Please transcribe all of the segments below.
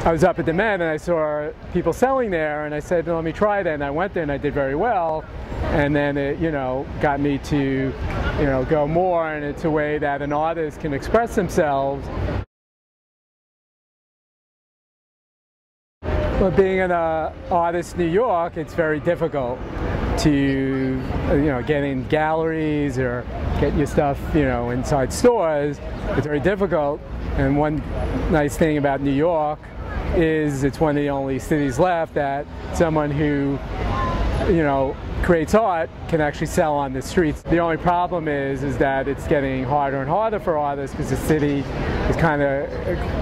I was up at the Met and I saw people selling there, and I said, let me try that. And I went there and I did very well. And then it, got me to, go more, and it's a way that an artist can express themselves. But being an artist in New York, it's very difficult to, get in galleries or get your stuff, inside stores. It's very difficult. And one nice thing about New York is it's one of the only cities left that someone who, creates art can actually sell on the streets. The only problem is that it's getting harder and harder for artists because the city is kind of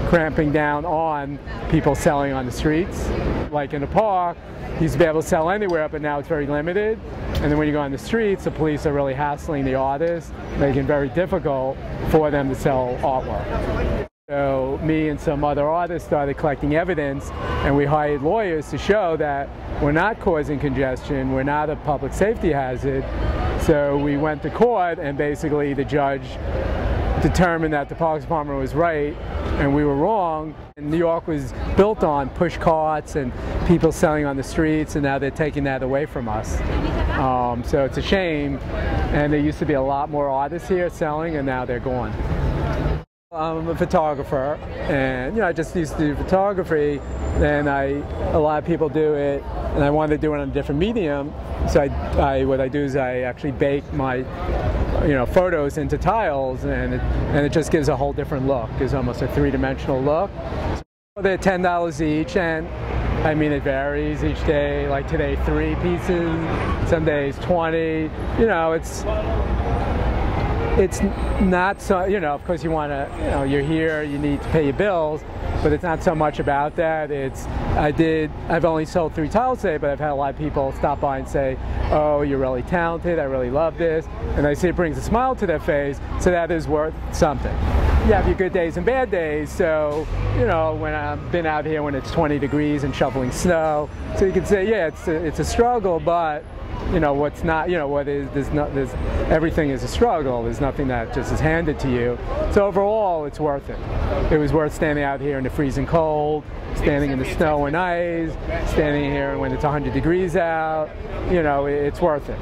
cramping down on people selling on the streets. Like in the park, you used to be able to sell anywhere, but now it's very limited. And then when you go on the streets, the police are really hassling the artists, making it very difficult for them to sell artwork. So me and some other artists started collecting evidence, and we hired lawyers to show that we're not causing congestion, we're not a public safety hazard. So we went to court, and basically the judge determined that the Parks Department was right and we were wrong. And New York was built on push carts and people selling on the streets, and now they're taking that away from us. So it's a shame, and there used to be a lot more artists here selling, and now they're gone. I'm a photographer, and I just used to do photography, and a lot of people do it, and I wanted to do it on a different medium. So what I do is I actually bake my photos into tiles, and it just gives a whole different look. It's almost a three-dimensional look. So they're $10 each, and I mean it varies each day. Like today, 3 pieces. Some days 20. It's not so, of course you want to, you're here, you need to pay your bills, but it's not so much about that. I've only sold 3 tiles today, but I've had a lot of people stop by and say, oh, you're really talented, I really love this. And I see it brings a smile to their face, so that is worth something. You have your good days and bad days, so, when I've been out here when it's 20 degrees and shoveling snow, so you can say, yeah, it's a struggle, but what's not, everything is a struggle. There's nothing that just is handed to you. So overall, it's worth it. It was worth standing out here in the freezing cold, standing in the snow and ice, standing here when it's 100 degrees out. It's worth it.